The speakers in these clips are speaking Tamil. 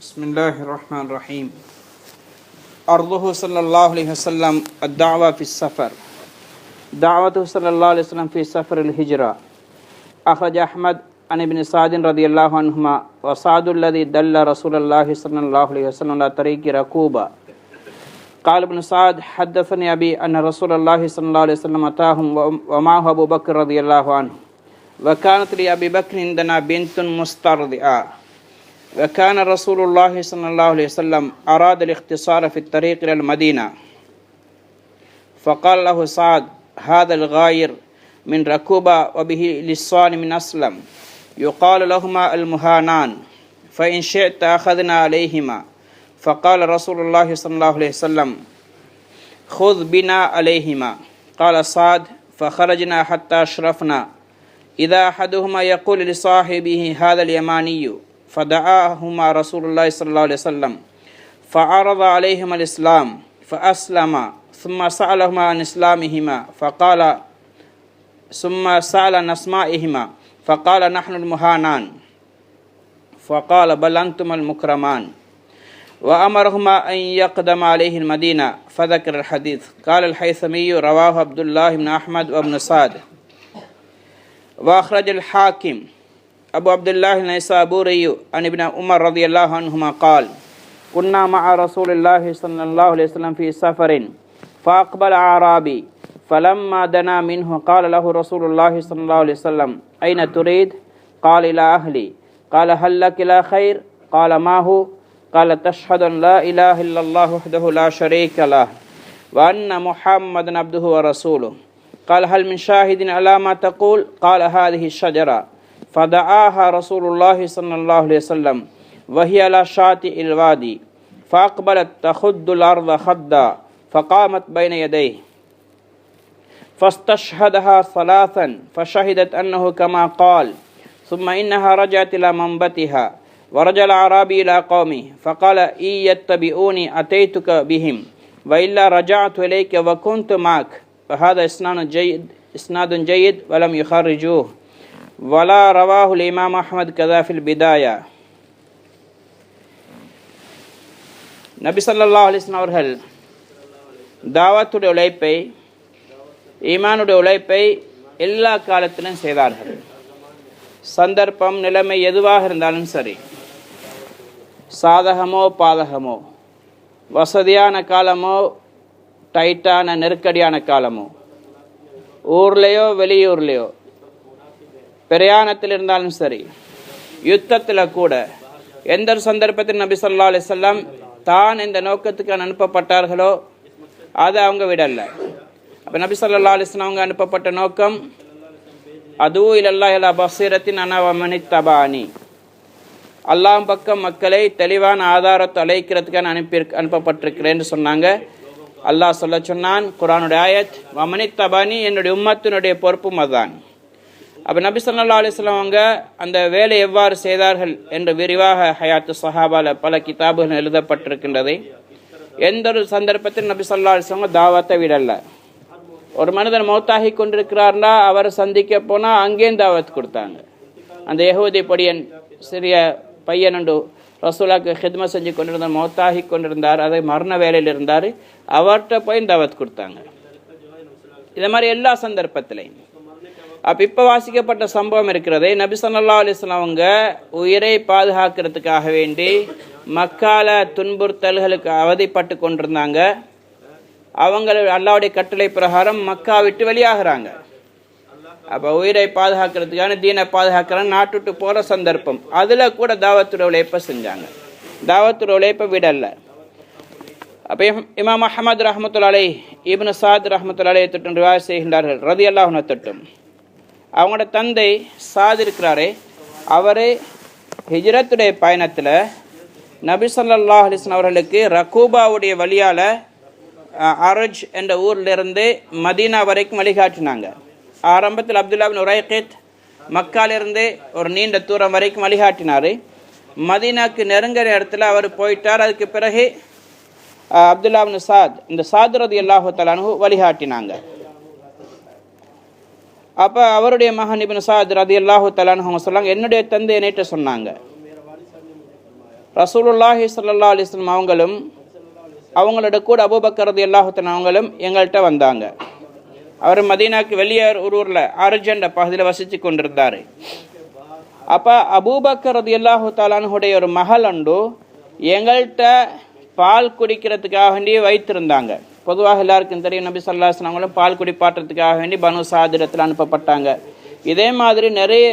بسم الله الرحمن الرحيم. أرضه صلى الله عليه وسلم الدعوة في السفر. دعوته صلى الله عليه وسلم في سفر الهجرة. أخرج أحمد عن ابن سعد رضي الله عنهما وسعد الذي دل رسول الله صلى الله عليه وسلم على طريق ركوبة. قال ابن سعد حدثني أبي أن رسول الله صلى الله عليه وسلم أتاهم ومعه أبو بكر رضي الله عنه وكانت لأبي بكر عندنا بنت مسترضعة وكان رسول الله صلى الله عليه وسلم أراد الاختصار في الطريق إلى المدينة فقال له سعد هذا الغاير من ركوبة وبه للصان من أسلم يقال لهما المهانان فإن شئت أخذنا عليهما فقال رسول الله صلى الله عليه وسلم خذ بنا عليهما قال سعد فخرجنا حتى أشرفنا إذا أحدهما يقول لصاحبه هذا اليماني فدعاهما رسول الله صلى الله عليه وسلم فعرض عليهما الإسلام فأسلما ثم سألهما عن إسلامهما فقال ثم سأل عن أسمائهما فقال نحن المهانان فقال بل أنتم المكرمان وأمرهما أن يقدم عليه المدينة فذكر الحديث. قال الحيثمي رواه عبد الله بن أحمد وابن سعد وأخرج الحاكم أبو عبد الله النيسابوري عن ابن عمر رضي الله عنهما قال كنا مع رسول الله صلى الله عليه وسلم في سفر فأقبل أعرابي فلما دنا منه قال له رسول الله صلى الله عليه وسلم أين تريد؟ قال إلى أهلي. قال هل لك إلى خير؟ قال ما هو؟ قال تشهد أن لا إله إلا الله وحده لا شريك له وأن محمدا عبده ورسوله. قال هل من شاهد على ما تقول؟ قال هذه الشجرة. فدعاها رسول الله صلى الله عليه وسلم وهي على شاطئ الوادي فأقبلت تخد الأرض خدا فقامت بين يديه فاستشهدها ثلاثا فشهدت أنه كما قال ثم إنها رجعت إلى منبتها ورجع الأعرابي إلى قومه فقال إن يتبعوني أتيتك بهم وإلا رجعت إليك وكنت معك. وهذا إسناد جيد ولم يخرجوه ولا رواه الإمام أحمد كذا في البداية. நபி ஸல்லல்லாஹு அலைஹி வஸல்லம் அவர்கள் தாவத்துடைய உழைப்பை ஈமானுடைய உழைப்பை எல்லா காலத்திலும் செய்தார்கள். சந்தர்ப்பம் நிலைமை எதுவாக இருந்தாலும் சரி, சாதகமோ பாதகமோ, வசதியான காலமோ டைட்டான நெருக்கடியான காலமோ, ஊர்லேயோ வெளியூர்லேயோ, பிரயாணத்தில் இருந்தாலும் சரி, யுத்தத்தில் கூட எந்த சந்தர்ப்பத்தில் நபி ஸல்லல்லாஹு அலைஹி வஸல்லம் தான் இந்த நோக்கத்துக்கு அனுப்பப்பட்டார்களோ அதை அவங்க விடல. அப்போ நபி ஸல்லல்லாஹு அலைஹி வஸல்லம் அவங்க அனுப்பப்பட்ட நோக்கம் அது இலல்லாஹி அலா பஸீரத்தின் அனா வ மன் இத்தபஅனி, அல்லாஹ் பக்கம் மக்களை தெளிவான ஆதாரத்தை அழைக்கிறதுக்கான அனுப்பப்பட்டிருக்கிறேன்னு சொன்னாங்க. அல்லாஹ் சொல்ல சொன்னான் குர்ஆனுடைய ஆயத் வ மன் இத்தபஅனி, என்னுடைய உம்மத்தினுடைய பொறுப்பும் அதுதான். அப்போ நபி ஸல்லல்லாஹு அலைஹி வஸல்லம் அவங்க அந்த வேலை எவ்வாறு செய்தார்கள் என்று விரிவாக ஹயாத்து சஹாபால பல கிதாபுகள் எழுதப்பட்டிருக்கின்றது. எந்த ஒரு சந்தர்ப்பத்தில் நபி ஸல்லல்லாஹு அலைஹி வஸல்லம் தாவத்தை விடல. ஒரு மனிதன் மௌத்தாகி கொண்டிருக்கிறார்னா அவரை சந்திக்க போனால் அங்கேயும் தாவத் கொடுத்தாங்க. அந்த யஹூதி பொடியன் சிறிய பையனுண்டு ரசூலாக்கு ஹித்மத் செஞ்சு கொண்டிருந்த மௌத்தாகி கொண்டிருந்தார், அதை மரண வேலையில் இருந்தார், அவர்கிட்ட போய் தாவத் கொடுத்தாங்க. இதை மாதிரி எல்லா சந்தர்ப்பத்திலையும். அப்போ இப்போ வாசிக்கப்பட்ட சம்பவம் இருக்கிறதே, நபி ஸல்லல்லாஹு அலைஹி வஸல்லம் அவங்க உயிரை பாதுகாக்கிறதுக்காக வேண்டி மக்கால துன்புறுத்தல்களுக்கு அவதிப்பட்டு கொண்டிருந்தாங்க. அவங்க அல்லாஹ்வுடைய கட்டளை பிரகாரம் மக்கா விட்டு வெளியாகிறாங்க. அப்போ உயிரை பாதுகாக்கிறதுக்கான தீனை பாதுகாக்கிற நாட்டு விட்டு போகிற சந்தர்ப்பம், அதில் கூட தாவத்துடைய உழைப்பை செஞ்சாங்க. தாவத்துடைய உழைப்பை விடல. அப்போ இமாம் அஹ்மத் ரஹ்மத்துல்லாஹி அலைஹி, இப்னு சாத் ரஹ்மத்துல்லாஹி அலைஹி தொட்டும் ரிவாயத் செய்கின்றார்கள் ரலியல்லாஹு அன்ஹு தொட்டும். அவங்களோட தந்தை சாத் இருக்கிறாரே, அவரே ஹிஜ்ரத்துடைய பயணத்தில் நபி ஸல்லல்லாஹு அலைஹி வஸல்லம் அவர்களுக்கு ரகூபாவுடைய வழியால் அரஜ் என்ற ஊரிலிருந்து மதீனா வரைக்கும் வழிகாட்டினாங்க. ஆரம்பத்தில் அப்துல்லா பின் உரைகித் மக்காலிருந்து ஒரு நீண்ட தூரம் வரைக்கும் வழிகாட்டினார். மதீனாக்கு நெருங்கிற இடத்துல அவர் போயிட்டார். அதுக்கு பிறகு அப்துல்லா பின் சாத், இந்த சாத் ரலியல்லாஹு தஆலா அன்ஹு வழிகாட்டினாங்க. அப்போ அவருடைய மகன் இப்னு சாத் ரலியல்லாஹு தஆலா அன்ஹு சொன்னாங்க, என்னுடைய தந்தை என்னிட்ட சொன்னாங்க, ரசூலுல்லாஹி ஸல்லல்லாஹு அலைஹி வஸல்லம் அவங்களும் அவங்களோட கூட அபூபக்கர் ரலியல்லாஹு தஆலா அவங்களும் எங்கள்கிட்ட வந்தாங்க. அவர் மதீனாக்கு வெளியே ஒரு ஊரில் அர்ஜென்ட் பகுதியில் வசித்து கொண்டிருந்தார். அப்போ அபூபக்கர் ரலியல்லாஹு தஆலாவுடைய ஒரு மகள் உண்டு எங்கள்கிட்ட பால் குடிக்கிறதுக்காக வேண்டி வைத்திருந்தாங்க. பொதுவாக எல்லாருக்கும் தெரியும், நபி ஸல்லல்லாஹு அலைஹி வஸல்லம் பால் குடிப்பாட்டுறதுக்காக வேண்டி பனு சாதிரத்தில் அனுப்பப்பட்டாங்க. இதே மாதிரி நிறைய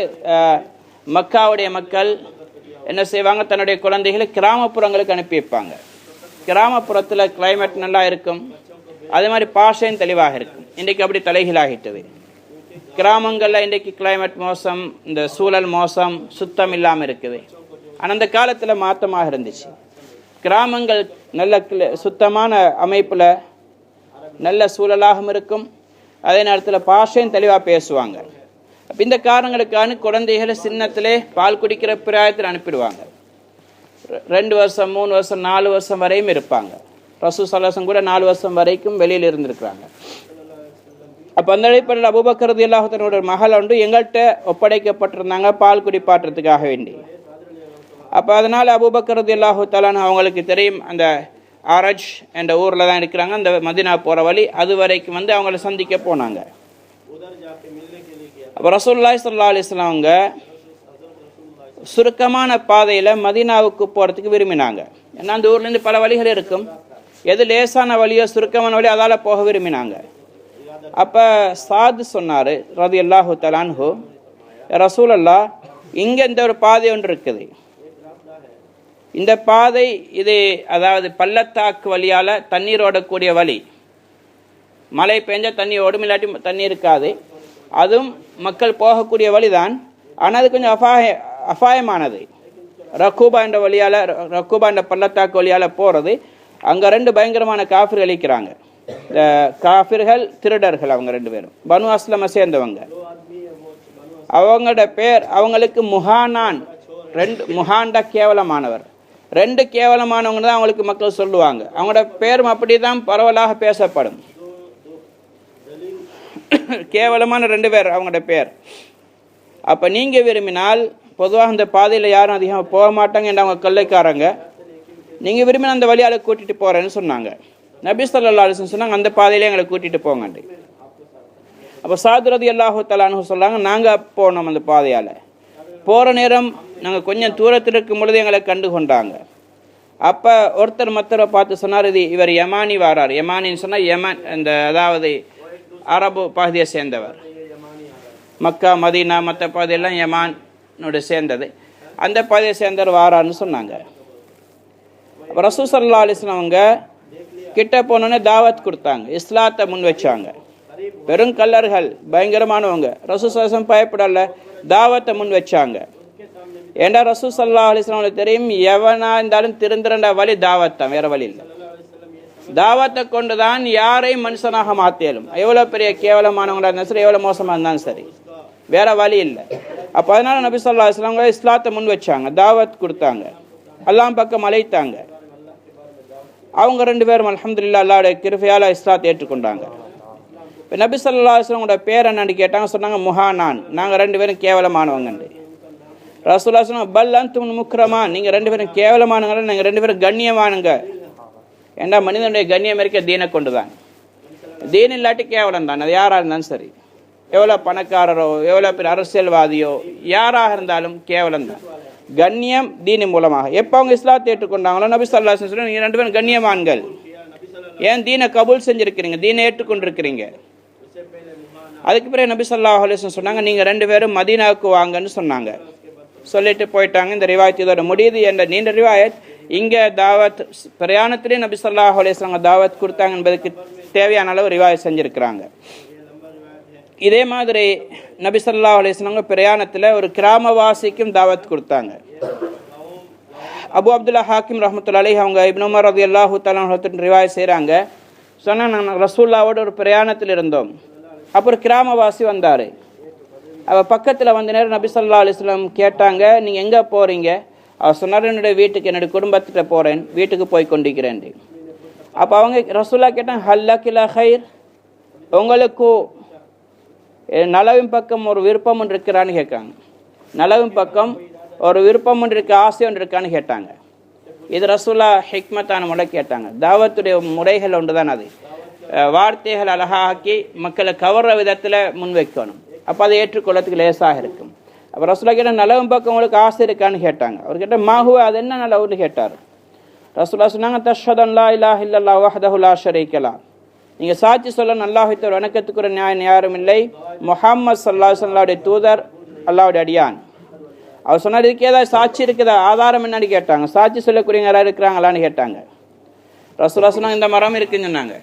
மக்காவுடைய மக்கள் என்ன செய்வாங்க, தன்னுடைய குழந்தைகளை கிராமப்புறங்களுக்கு அனுப்பி வைப்பாங்க. கிராமப்புறத்தில் கிளைமேட் நல்லா இருக்கும், அதே மாதிரி பாஷையும் தெளிவாக இருக்கும். இன்றைக்கு அப்படி தலைகீழாகிட்டது. கிராமங்களில் இன்றைக்கு கிளைமேட் மோசம், இந்த சூழல் மோசம், சுத்தம் இல்லாமல் இருக்குது. ஆனால் அந்த காலத்தில் மாற்றமாக இருந்துச்சு. கிராமங்கள் நல்ல சுத்தமான அமைப்பில் நல்ல சூழலாகவும் இருக்கும், அதே நேரத்தில் பாஷையும் தெளிவாக பேசுவாங்க. அப்போ இந்த காரணங்களுக்கான குழந்தைகளை சின்னத்திலே பால் குடிக்கிற பிராயத்தில் அனுப்பிடுவாங்க. 2 வருஷம் 3 வருஷம் 4 வருஷம் வரையும் இருப்பாங்க. ரசூல் ஸல்லல்லாஹு அலைஹி வஸல்லம் கூட 4 வருஷம் வரைக்கும் வெளியில் இருந்திருக்கிறாங்க. அப்போ அந்த அடிப்படையில் அபூபக்கர் ரலியல்லாஹு தஆலாவோட மகள் உண்டு எங்கள்கிட்ட ஒப்படைக்கப்பட்டிருந்தாங்க பால் குடிப்பாட்டுறதுக்காக வேண்டி. அப்போ அதனால் அபூபக்கர் ரலியல்லாஹு தஆலா அவங்களுக்கு தெரியும், அந்த அரஜ் என்ற ஊரில் தான் இருக்கிறாங்க, அந்த மதீனா போகிற வழி, அது வரைக்கும் வந்து அவங்கள சந்திக்க போனாங்க. அப்போ ரசூலுல்லாஹி ஸல்லல்லாஹு அலைஹி வஸல்லம் அவங்க சுருக்கமான பாதையில் மதீனாவுக்கு போகிறதுக்கு விரும்பினாங்க. ஏன்னா அந்த ஊர்லேருந்து பல வழிகள் இருக்கும், எது லேசான வழியோ சுருக்கமான வழி அதால் போக விரும்பினாங்க. அப்போ சாது சொன்னார் ரலியல்லாஹு தஆலா அன்ஹு, ரசூலல்லாஹ் இங்கே இந்த ஒரு பாதை ஒன்று இருக்குது, இந்த பாதை இது அதாவது பள்ளத்தாக்கு வழியால் தண்ணீர் ஓடக்கூடிய வழி. மழை பெஞ்சால் தண்ணி ஓடும், இல்லாட்டி தண்ணி இருக்காது. அதுவும் மக்கள் போகக்கூடிய வழிதான், ஆனால் அது கொஞ்சம் அபாயமானது. ரக்கூபா என்ற வழியால், ரக்கூபா என்ற பள்ளத்தாக்கு வழியால் போகிறது. அங்கே 2 பயங்கரமான காஃபிர்கள் இருக்கிறாங்க. காஃபிர்கள் திருடர்கள், அவங்க 2 பேரும் பனு அஸ்லமை சேர்ந்தவங்க. அவங்களோட பேர், அவங்களுக்கு முஹானான், 2 முஹாண்டா கேவலமானவர், 2 கேவலமானவங்க தான் அவங்களுக்கு மக்கள் சொல்லுவாங்க. அவங்களோட பேரும் அப்படி தான் பரவலாக பேசப்படும். கேவலமான 2 பேர் அவங்களோட பேர். அப்போ நீங்கள் விரும்பினால், பொதுவாக இந்த பாதையில் யாரும் அதிகமாக போக மாட்டாங்க என்ற அவங்க கொள்ளைக்காரங்க, நீங்கள் விரும்பினா அந்த வழியால் கூட்டிகிட்டு போகிறேன்னு சொன்னாங்க. நபி ஸல்லல்லாஹு அலைஹி வஸல்லம் சொன்னாங்க, அந்த பாதையிலே எங்களை கூட்டிகிட்டு போங்கண்டு. அப்போ சாது ரலியல்லாஹு தஆலா அன்ஹு சொன்னாங்க, நாங்கள் போனோம் அந்த பாதையால். போகிற நேரம் நாங்கள் கொஞ்சம் தூரத்தில் இருக்கும் பொழுது எங்களை கண்டு கொண்டாங்க. அப்போ ஒருத்தர் மற்றவரை பார்த்து சொன்னார், இது இவர் யமானி வாரார். யமானின்னு சொன்னால் யமன், இந்த அதாவது அரபு பகுதியை சேர்ந்தவர். மக்கா மதீனா மற்ற பகுதியெல்லாம் யமானோட சேர்ந்தது. அந்த பகுதியை சேர்ந்தவர் வாரான்னு சொன்னாங்க. அப்போ ரசூல் ஸல்லல்லாஹு அலைஹி வஸல்லம் அவங்க கிட்ட போனோன்னே தாவத் கொடுத்தாங்க, இஸ்லாத்தை முன் வச்சாங்க. பெரும் கல்லர்கள், பயங்கரமானவங்க. ரசூல் ஸல்லல்லாஹு அலைஹி வஸல்லம் பயப்படலை, தாவத்தை முன் வச்சாங்க. ஏண்டா ரசூல் ஸல்லல்லாஹு அலைஹி வஸல்லம் தெரியும், எவனா இருந்தாலும் திருந்திரண்ட வழி தாவத் தான், வேற வழி இல்லை. தாவத்தை கொண்டு தான் யாரையும் மனுஷனாக மாற்றியலும். எவ்வளோ பெரிய கேவலமானவங்களாக இருந்தாலும் சரி, எவ்வளோ மோசமாக இருந்தாலும் சரி, வேற வழி இல்லை. அப்போ அதனால நபி ஸல்லல்லாஹு அலைஹி வஸல்லம் இஸ்லாத்தை முன் வச்சாங்க, தாவத் கொடுத்தாங்க, அல்லாஹ் பக்கம் அழைத்தாங்க. அவங்க 2 பேரும் அல்ஹம்துலில்லாஹ் அல்லாஹ்வுடைய கிருபையால் இஸ்லாத்தை ஏற்றுக்கொண்டாங்க. இப்போ நபி ஸல்லல்லாஹு அலைஹி வஸல்லம் பேர் என்னன்னு கேட்டாங்க. சொன்னாங்க, முஹானான், நாங்கள் 2 பேரும் கேவலமானவங்கண்டு. ரசூலுல்லாஹி சொன்னாங்க, பல் அன்தும் முக்ரமான், நீங்கள் 2 பேரும் கேவலமானவங்க, நீங்கள் 2 பேரும் கண்ணியமானுங்க. ஏன்னா மனிதனுடைய கண்ணியம் இருக்க தீனை கொண்டு தான். தீன் இல்லாட்டி கேவலம் தான், அது யாராக இருந்தாலும் சரி. எவ்வளோ பணக்காரரோ, எவ்வளோ பேர் அரசியல்வாதியோ, யாராக இருந்தாலும் கேவலம் தான். கண்ணியம் தீனி மூலமாக. எப்போ அவங்க இஸ்லாத்தை ஏற்றுக்கொண்டாங்களோ நபி ஸல்லல்லாஹு அலைஹி வஸல்லம், நீங்கள் 2 பேரும் கண்ணியமான்கள், ஏன் தீனை கபூல் செஞ்சுருக்கிறீங்க, தீனை ஏற்றுக்கொண்டிருக்கிறீங்க. அதுக்கு பிறகு நபி ஸல்லல்லாஹு அலைஹி வஸல்லம் சொன்னாங்க, நீங்கள் 2 பேரும் மதீனாவுக்கு வாங்கன்னு சொன்னாங்க. சொல்லிட்டு போயிட்டாங்க. இந்த ரிவாயத் இதோட முடியுது. என்ற நீண்ட ரிவாயத் இங்கே தாவத் பிரயாணத்திலே நபி ஸல்லல்லாஹு அலைஹி வஸல்லம் தாவத் கொடுத்தாங்க என்பதற்கு தேவையான அளவு ரிவாயத் செஞ்சுருக்கிறாங்க. இதே மாதிரி நபி ஸல்லல்லாஹு அலைஹி வஸல்லம் பிரயாணத்தில் ஒரு கிராமவாசிக்கும் தாவத் கொடுத்தாங்க. அபு அப்துல்லா ஹாக்கிம் ரஹ்மத்துல்லாஹி அலைஹி அவங்க இப்னு உமர் ரலியல்லாஹு தஆலா அன்ஹு ரிவாயத் செய்கிறாங்க. சொன்னாங்க, நாங்கள் ரசூலுல்லாவோட ஒரு பிரயாணத்தில் இருந்தோம். அப்புறம் கிராமவாசி வந்தார். அவள் பக்கத்தில் வந்த நேரம் நபி ஸல்லல்லாஹு அலைஹி வஸல்லம் கேட்டாங்க, நீங்கள் எங்கே போகிறீங்க? அவர் சொன்னார், என்னுடைய வீட்டுக்கு, என்னுடைய குடும்பத்திட்ட போகிறேன், வீட்டுக்கு போய் கொண்டிருக்கிறேன். அப்போ அவங்க ரசூலா கேட்டாங்க, ஹல்லகிலா ஹைர், உங்களுக்கு நலவின் பக்கம் ஒரு விருப்பம் ஒன்று இருக்கிறான்னு கேட்காங்க. நலவின் பக்கம் ஒரு விருப்பம் ஒன்று இருக்க, ஆசை ஒன்று இருக்கான்னு கேட்டாங்க. இது ரசூலா ஹிக்மத்தான முறை கேட்டாங்க. தாவத்துடைய முறைகள் ஒன்று தான் அது. வார்த்தைகள் அழகாக்கி மக்களை கவர்ற விதத்தில் முன்வைக்கணும். அப்போ அதை ஏற்றுக்கொள்ளத்துக்கு லேசாக இருக்கும். அப்போ ரசூலா கேட்ட நலவும் பக்கம் உங்களுக்கு ஆசை இருக்கான்னு கேட்டாங்க. அவர்கிட்ட மாஹுவா அது என்ன நலவுன்னு கேட்டார். ரசூலா சொன்னாங்க, தஷ்ஹது லா இலாஹ இல்லல்லாஹ் வஹ்தஹு லா ஷரீக லஹ், நீங்கள் சாட்சி சொல்லணும் அல்லாஹ்வை தவிர வணக்கத்துக்குரிய நியாயம் யாரும் இல்லை, முஹம்மது ஸல்லல்லாஹு அலைஹி வஸல்லம் தூதர், அல்லாஹ்வுடைய அடியான். அவர் சொன்னார், இதுக்கு ஏதாவது சாட்சி இருக்குதா, ஆதாரம் என்னன்னு கேட்டாங்க. சாட்சி சொல்லக்கூடியவங்க யாராவது இருக்கிறாங்களான்னு கேட்டாங்க. ரசூலா சொன்னாங்க, இந்த மரம் இருக்குன்னு சொன்னாங்க.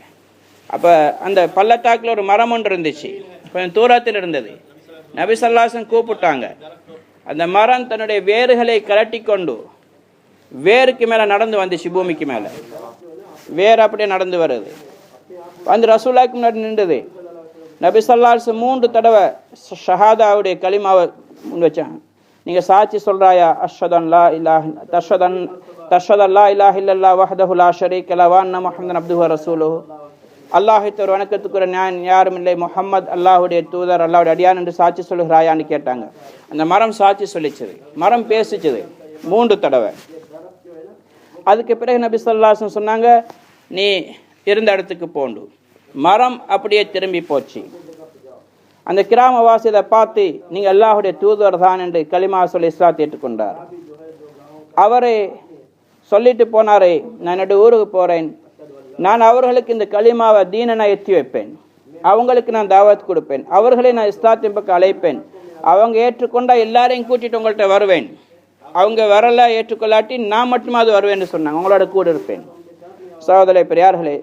அப்போ அந்த பள்ளத்தாக்கில் ஒரு மரம் ஒன்று இருந்துச்சு, கொஞ்சம் தூரத்தில் இருந்தது. நபி ஸல்லல்லாஹு அலைஹி வஸல்லம் கூப்பிட்டாங்க. அந்த மரம் தன்னுடைய வேர்களை கலட்டி கொண்டு வேருக்கு மேலே நடந்து வந்துச்சு, பூமிக்கு மேலே வேர் அப்படியே நடந்து வருது. வந்து ரசூலுல்லாஹ்க்கு முன்னாடி நின்றது. நபி ஸல்லல்லாஹு அலைஹி வஸல்லம் 3 தடவை ஷஹாதாவுடைய கலிமாவை முன் வச்சாங்க. நீங்கள் சாட்சி சொல்கிறாயா, அஷ்ஹது லா இலாஹ தஷ்ஹது லா இலாஹ இல்லல்லாஹ் வஹ்தஹு லா ஷரீக லஹு வ அன்ன முஹம்மதன் அப்துஹு வ ரசூலுஹு, அல்லாஹ்வை தவிர வணக்கத்துக்குரிய நியாயம் யாரும் இல்லை, முஹம்மது அல்லாஹ்வுடைய தூதர், அல்லாஹ்வுடைய அடியான் என்று சாட்சி சொல்கிறாயான்னு கேட்டாங்க. அந்த மரம் சாட்சி சொல்லிச்சது, மரம் பேசிச்சது 3 தடவை. அதுக்கு பிறகு நபி ஸல்லல்லாஹு அலைஹி வஸல்லம் சொன்னாங்க, நீ இருந்த இடத்துக்கு போண்டு. மரம் அப்படியே திரும்பி போச்சு. அந்த கிராமவாசியை பார்த்து, நீங்கள் அல்லாஹ்வுடைய தூதர் தான் என்று கலிமா சொல்லி இஸ்லாத்தை ஏற்றுக்கொண்டார். அவரை சொல்லிட்டு போனாரே, நான் என்னுடைய ஊருக்கு போகிறேன், நான் அவர்களுக்கு இந்த கலிமாவை தீனை நான் எத்தி வைப்பேன், அவங்களுக்கு நான் தாவத் கொடுப்பேன், அவர்களை நான் இஸ்லாத்தின் பக்கம் அழைப்பேன், அவங்க ஏற்றுக்கொண்டா எல்லாரையும் கூட்டிட்டு உங்கள்கிட்ட வருவேன், அவங்க வரல ஏற்றுக்கொள்ளாட்டி நான் மட்டுமே அது வருவேன்னு சொன்னாங்க, உங்களோட கூட இருப்பேன். சகோதரர்களே, பெரியார்களே,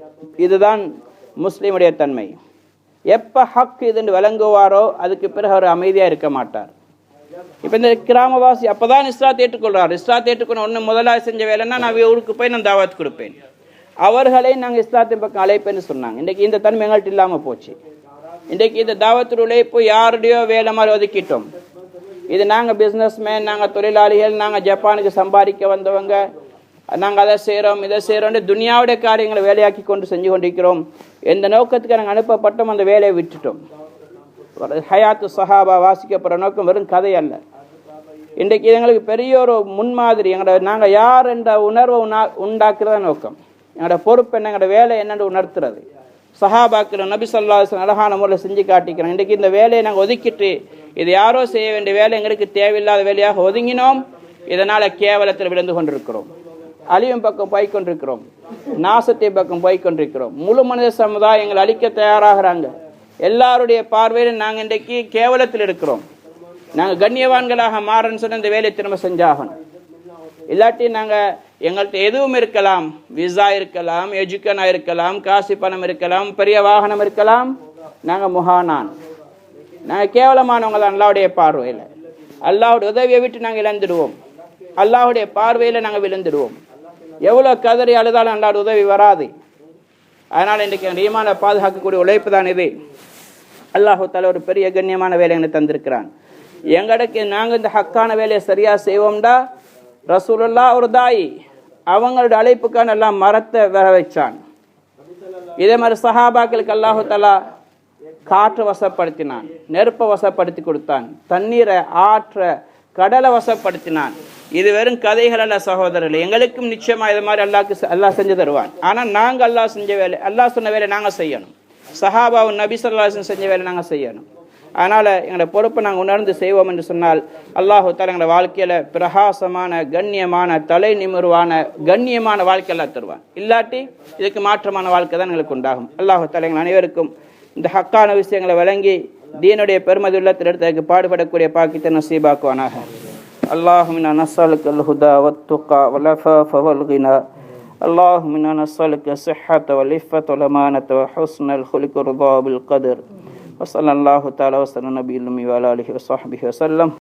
இதுதான் முஸ்லீமுடைய தன்மை. எப்போ ஹக் இதுன்னு விளங்குவாரோ அதுக்கு பிறகு அவர் அமைதியாக இருக்க மாட்டார். இப்போ இந்த கிராமவாசி அப்போ தான் இஸ்லாத்தை ஏற்றுக்கொள்கிறார். இஸ்லாத்தை ஏற்றுக்கொள்ள ஒன்று முதலாக செஞ்ச வேலைன்னா, நான் ஊருக்கு போய் நான் தாவத் கொடுப்பேன், அவர்களை நாங்கள் இஸ்லாத்தின் பக்கம் அழைப்பேன்னு சொன்னாங்க. இன்றைக்கி இந்த தன்மை எங்கள்கிட்ட இல்லாமல் போச்சு. இன்றைக்கி இந்த தாவத்து உழைப்பு யாருடையோ வேலை மாதிரி ஒதுக்கிட்டோம். இது நாங்கள் பிஸ்னஸ்மேன், நாங்கள் தொழிலாளிகள், நாங்கள் ஜப்பானுக்கு சம்பாதிக்க வந்தவங்க, நாங்கள் அதை செய்கிறோம் இதை செய்கிறோன்னு துனியாவுடைய காரியங்களை வேலையாக்கி கொண்டு செஞ்சு கொண்டிருக்கிறோம். எந்த நோக்கத்துக்கு நாங்கள் அனுப்பப்பட்டோம் அந்த வேலையை விட்டுட்டோம். ஹயாத்து சஹாபா வாசிக்கப்படுற நோக்கம் வெறும் கதை அல்ல. இன்றைக்கு எங்களுக்கு பெரிய ஒரு முன்மாதிரி. நாங்கள் யார் என்ற உணர்வை உண்டாக்குறத நோக்கம். எங்களோட பொறுப்பு என்ன, எங்களோட வேலை என்னென்று உணர்த்துறது. சஹாபாக்கள் நபி ஸல்லல்லாஹு அலைஹி வஸல்லம் அழகான முறையில் செஞ்சு காட்டிக்கிறோம். இன்றைக்கு இந்த வேலையை நாங்கள் ஒதுக்கிட்டு, இது யாரோ செய்ய வேண்டிய வேலை, எங்களுக்கு தேவையில்லாத வேலையாக ஒதுங்கினோம். இதனால் கேவலத்தில் விழுந்து கொண்டிருக்கிறோம், அழியும் பக்கம் போய்கொண்டிருக்கிறோம், நாசத்தை பக்கம் போய்கொண்டிருக்கிறோம். முழு மனித சமுதாயங்கள் அழிக்க தயாராகிறாங்க. எல்லாருடைய பார்வையில் நாங்கள் இன்றைக்கு கேவலத்தில் இருக்கிறோம். நாங்கள் கண்ணியவான்களாக மாறன்னு சொன்ன இந்த வேலையை திரும்ப செஞ்சாகணும். இல்லாட்டி நாங்கள் எங்கள்கிட்ட எதுவும் இருக்கலாம், விசா இருக்கலாம், எஜுக்கனாக இருக்கலாம், காசு பணம் இருக்கலாம், பெரிய வாகனம் இருக்கலாம், நாங்கள் முஹானான், நாங்கள் கேவலமானவங்க தான் அல்லாஹ்வுடைய பார்வையில். அல்லாஹ்வுடைய உதவியை விட்டு நாங்கள் இழந்துடுவோம், அல்லாஹ்வுடைய பார்வையில் நாங்கள் விழுந்துடுவோம். எவ்வளோ கதறி அழுதாலும் அல்லாஹ்வுடைய உதவி வராது. அதனால் இன்றைக்கு எங்கள் ஈமானை பாதுகாக்கக்கூடிய உழைப்பு தான் இது. அல்லாஹ் தஆலா ஒரு பெரிய கண்ணியமான வேலையை தந்திருக்கிறான். எங்களுக்கு நாங்கள் இந்த ஹக்கான வேலையை சரியாக செய்வோம்டா, ரசூலுல்லாஹ் ஒரு தாயி, அவங்களுடைய அழைப்புக்கான எல்லாம் மரத்தை வர வச்சான். இதே மாதிரி சஹாபாக்களுக்கு அல்லாஹ் தஆலா காற்று வசப்படுத்தினான், நெருப்பை வசப்படுத்தி கொடுத்தான், தண்ணீரை ஆற்ற கடலை வசப்படுத்தினான். இது வெறும் கதைகள் அல்ல சகோதரர்கள். எங்களுக்கும் நிச்சயமாக இது மாதிரி அல்லாஹ் செஞ்சு தருவான். ஆனால் நாங்கள் அல்லாஹ் செஞ்ச வேலை, அல்லாஹ் சொன்ன வேலை நாங்கள் செய்யணும். சஹாபாவும் நபி ஸல்லல்லாஹு அலைஹி வஸல்லம் செஞ்ச வேலை நாங்கள் செய்யணும். அதனால் எங்களோட பொறுப்பை நாங்கள் உணர்ந்து செய்வோம் என்று சொன்னால் அல்லாஹு தஆலா எங்களோட வாழ்க்கையில் பிரகாசமான, கண்ணியமான, தலை நிமிர்வான, கண்ணியமான வாழ்க்கையெல்லாம் தருவான். இல்லாட்டி இதுக்கு மாற்றமான வாழ்க்கை தான் எங்களுக்கு உண்டாகும். அல்லாஹு தஆலா எங்கள் அனைவருக்கும் இந்த ஹக்கான விஷயங்களை வழங்கி தீனுடைய பெருமதி உள்ளத்தில் எடுத்ததற்கு பாடுபடக்கூடிய பாக்கியத்தை நசீபாக்குவானாக. اللهم إنا نسألك الهدى والتقى والعفاف والغنى اللهم إنا نسألك الصحة والعفة والأمانة وحسن الخلق والرضا بالقدر وصلى الله تعالى وسلم على نبي الأمي وعلى آله وصحبه وسلم.